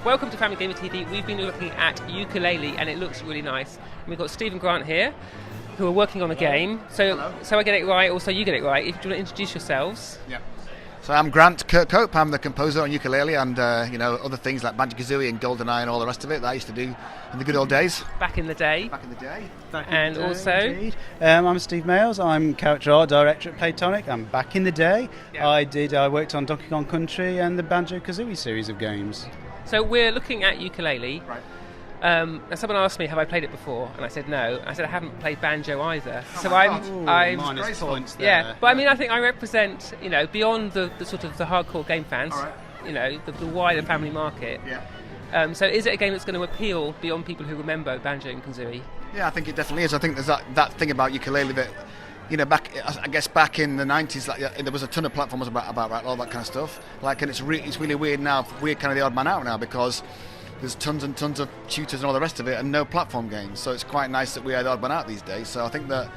Welcome to Family Gamer TV. We've been looking at YookaLaylee and it looks really nice. And we've got Steve and Grant here who are working on a game. So I get it right, also you get it right. If you want to introduce yourselves. Yeah. So I'm Grant Kirkhope. I'm the composer on YookaLaylee and other things like Banjo Kazooie and GoldenEye and all the rest of it that I used to do in the good old days. Back in the day. And also, I'm Steve Mayles. I'm character art director at Playtonic. I'm back in the day. Yeah. I worked on Donkey Kong Country and the Banjo Kazooie series of games. So we're looking at YookaLaylee. Right. And someone asked me, have I played it before? And I said no. I said I haven't played Banjo either. So my I'm Minus points there. yeah. But I mean, I think I represent, beyond the sort of the hardcore game fans, the wider family market. Yeah. So is it a game that's going to appeal beyond people who remember Banjo and Kazooie? Yeah, I think it definitely is. I think there's that thing about YookaLaylee that, back in the 90s, there was a ton of platforms about all that kind of stuff. And it's really weird now. We're kind of the odd man out now because there's tons and tons of shooters and all the rest of it and no platform games. So it's quite nice that we are the odd man out these days. So I think that,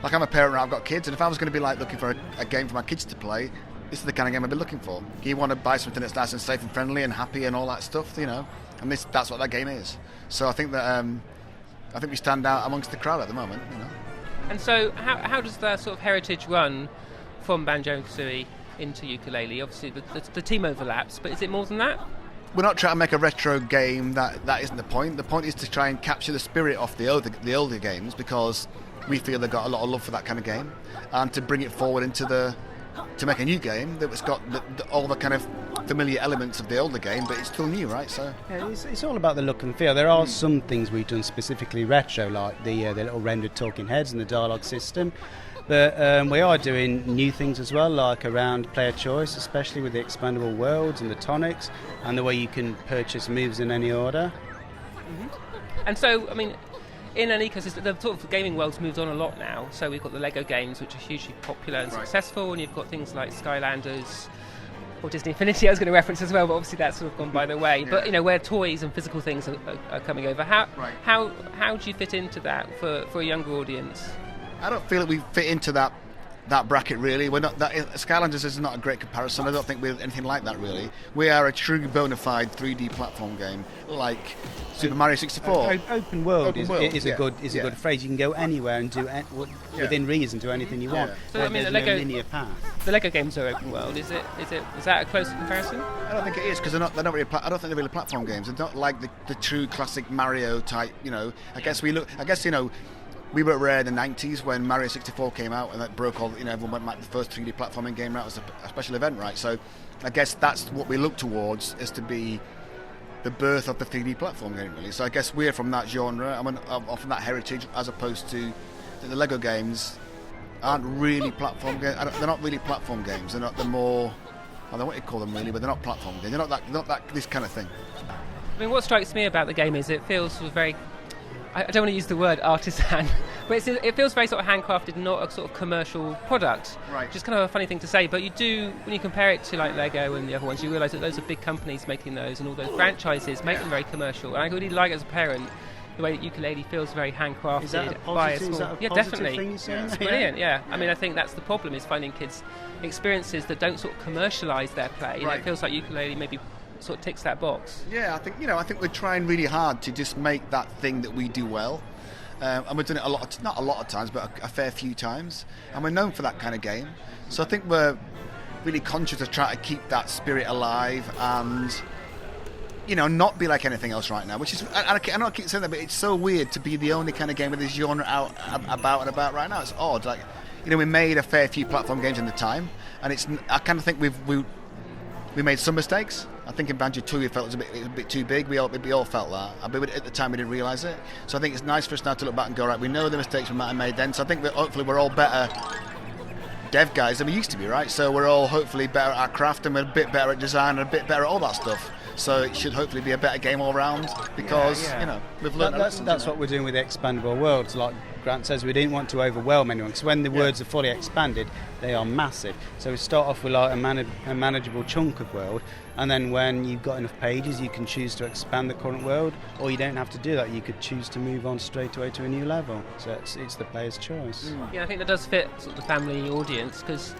I'm a parent now, I've got kids, and if I was going to be looking for a game for my kids to play, this is the kind of game I'd be looking for. You want to buy something that's nice and safe and friendly and happy and all that stuff, and that's what that game is. So I think that I think we stand out amongst the crowd at the moment. And so how does the sort of heritage run from Banjo and Kazooie into YookaLaylee? Obviously the team overlaps, but is it more than that? We're not trying to make a retro game. That isn't the point. The point is to try and capture the spirit of the older games, because we feel they've got a lot of love for that kind of game, and to bring it forward to make a new game that's got all the kind of familiar elements of the older game, but it's still new, right? So yeah, it's all about the look and feel. There are some things we've done specifically retro, like the little rendered talking heads and the dialogue system. But we are doing new things as well, like around player choice, especially with the expandable worlds and the tonics, and the way you can purchase moves in any order. Mm-hmm. And so, I mean, in an ecosystem, the sort of gaming world's moved on a lot now. So we've got the Lego games, which are hugely popular and successful, and you've got things like Skylanders or Disney Infinity I was going to reference as well, but obviously that's sort of gone by the way. Yeah. But, where toys and physical things are coming over. How do you fit into that for a younger audience? I don't feel that we fit into that bracket really. We're not. Skylanders is not a great comparison. I don't think we're anything like that really. We are a true bona fide 3D platform game like Super Mario 64. Open world is a good phrase. You can go anywhere and do within reason do anything you want. So I mean, there's no linear path. The Lego games are open world. Is that a close comparison? I don't think it is, because they're not really. I don't think they're really platform games. They're not like the true classic Mario type. We were rare in the 90s when Mario 64 came out, and that broke all. Everyone went back to the first 3D platforming game. That was a special event, right? So, I guess that's what we look towards, is to be the birth of the 3D platform game, really. So I guess we're from that genre, from that heritage, as opposed to the Lego games aren't really platform games. They're not really platform games. They're more. I don't know what you call them really, but they're not platform games. They're not that this kind of thing. I mean, what strikes me about the game is it feels sort of very. I don't want to use the word artisan, but it feels very sort of handcrafted, not a sort of commercial product. Right. Which is kind of a funny thing to say, but you do, when you compare it to like Lego and the other ones, you realise that those are big companies making those, and all those franchises make them very commercial. And I really like, as a parent, the way that YookaLaylee feels very handcrafted. Is that a by a positive, small, definitely. Thing you're saying? It's brilliant. Yeah. I mean, I think that's the problem, is finding kids experiences that don't sort of commercialise their play. Right. And it feels like YookaLaylee maybe sort of ticks that box. Yeah, I think we're trying really hard to just make that thing that we do well. And we're doing it not a lot of times, but a fair few times. And we're known for that kind of game. So I think we're really conscious of trying to keep that spirit alive and, not be like anything else right now. Which is, I keep saying that, but it's so weird to be the only kind of game with this genre out about right now. It's odd. Like, we made a fair few platform games in the time, and I kind of think we made some mistakes. I think in Banjo 2 we felt it was a bit too big. We all felt that. But at the time we didn't realise it. So I think it's nice for us now to look back and go, right, we know the mistakes we might have made then. So I think that hopefully we're all better dev guys than we used to be, right? So we're all hopefully better at our craft, and we're a bit better at design and a bit better at all that stuff. So it should hopefully be a better game all round, because we've learned. That's what we're doing with the expandable worlds. Like Grant says, we didn't want to overwhelm anyone, because when the words are fully expanded, they are massive. So we start off with like a manageable chunk of world, and then when you've got enough pages, you can choose to expand the current world, or you don't have to do that. You could choose to move on straight away to a new level. So it's the player's choice. Yeah, I think that does fit sort of the family audience, because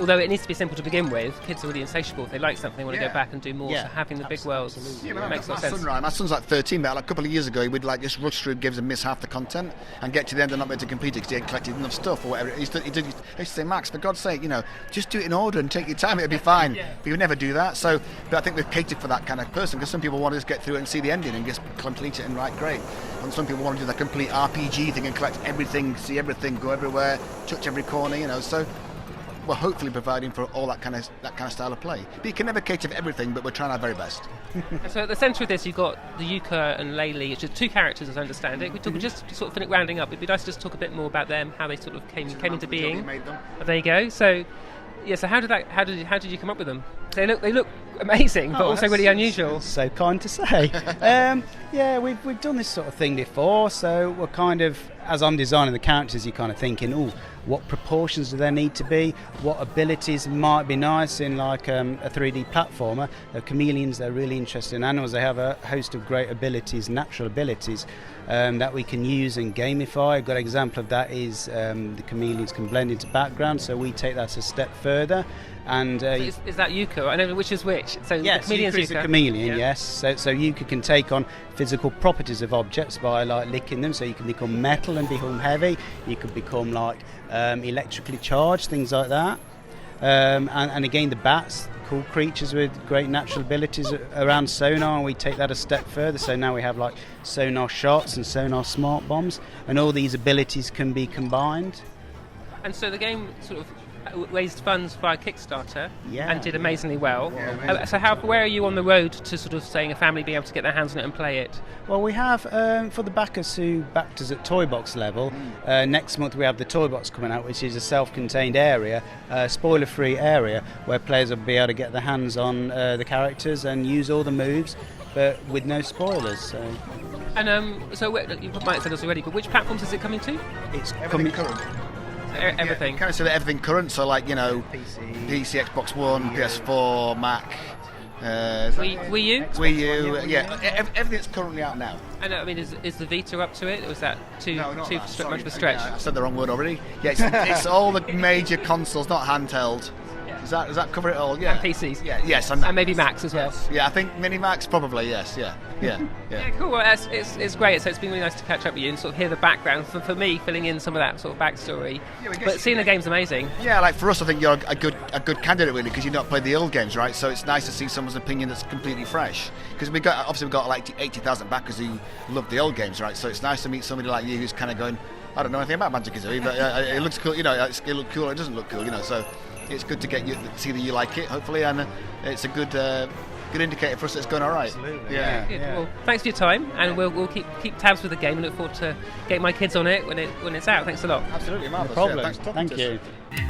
although it needs to be simple to begin with, kids are really insatiable. If they like something, they want to go back and do more. Yeah, so having the big worlds makes a lot of sense. My son's like 13, but like a couple of years ago, he would like just rush through games and miss half the content and get to the end and not be able to complete it because he hadn't collected enough stuff or whatever. He used to say, Max, for God's sake, just do it in order and take your time, it'll be fine. But he would never do that. So, but I think we've catered for that kind of person because some people want to just get through it and see the ending and just complete it and write great. And some people want to do the complete RPG thing and collect everything, see everything, go everywhere, touch every corner, So we're hopefully providing for all that kind of style of play. But you can never cater for everything, but we're trying our very best. So at the centre of this, you've got the Yooka and Laylee, which are two characters, as I understand it. We talk just sort of rounding up. It'd be nice to just talk a bit more about them, how they sort of came into being. Oh, there you go. So, yeah. So how did you come up with them? They look amazing, but also really unusual. So kind to say. We've done this sort of thing before, so we're kind of, as I'm designing the characters, you're kind of thinking, what proportions do there need to be? What abilities might be nice in like a 3D platformer? The chameleons, they're really interesting animals. They have a host of great abilities, natural abilities, that we can use and gamify. A good example of that is the chameleons can blend into background, so we take that a step further. And so is that Yooka? I know which is which. So yes, the chameleon's Yooka is a chameleon, yes. So Yooka can take on physical properties of objects by like licking them. So you can become metal and become heavy. You could become like electrically charged, things like that. And again, the bats, cool creatures with great natural abilities around Sonar, and we take that a step further. So now we have like Sonar shots and Sonar smart bombs, and all these abilities can be combined. And so the game sort of raised funds via Kickstarter and did amazingly well. So where are you on the road to sort of saying a family being able to get their hands on it and play it? Well, we have, for the backers who backed us at Toy Box level, next month we have the Toy Box coming out, which is a self-contained area, spoiler-free area, where players will be able to get their hands on the characters and use all the moves, but with no spoilers. So. And so you might have said this already, but which platforms is it coming to? It's coming current. Everything. Kind of say that everything current, so like PC, Xbox One, PS4, Mac, Wii U. Wii U, everything that's currently out now. And I mean, is the Vita up to it, or is that too much of a stretch? I said the wrong word already. Yeah, it's all the major consoles, not handheld. Does that cover it all? Yeah. And PCs. Yeah. Yes. And maybe Macs as well. Yes. Yeah, I think mini Macs probably. Yes. Yeah. Cool. Well, it's great. So it's been really nice to catch up with you and sort of hear the background for me, filling in some of that sort of backstory. But seeing the game's amazing. Yeah, like for us, I think you're a good candidate really because you've not played the old games, right? So it's nice to see someone's opinion that's completely fresh. Because we've got like 80,000 backers who love the old games, right? So it's nice to meet somebody like you who's kind of going, I don't know anything about Banjo Kazooie, but it looks cool. It looks cool. Or it doesn't look cool. So. It's good to see that you like it, hopefully, and it's a good indicator for us that it's going all right. Absolutely. Yeah. Well, thanks for your time, and we'll keep tabs with the game and look forward to getting my kids on it when it's out. Thanks a lot. Absolutely, marvellous. No problem. Thanks for talking to us. Thank you.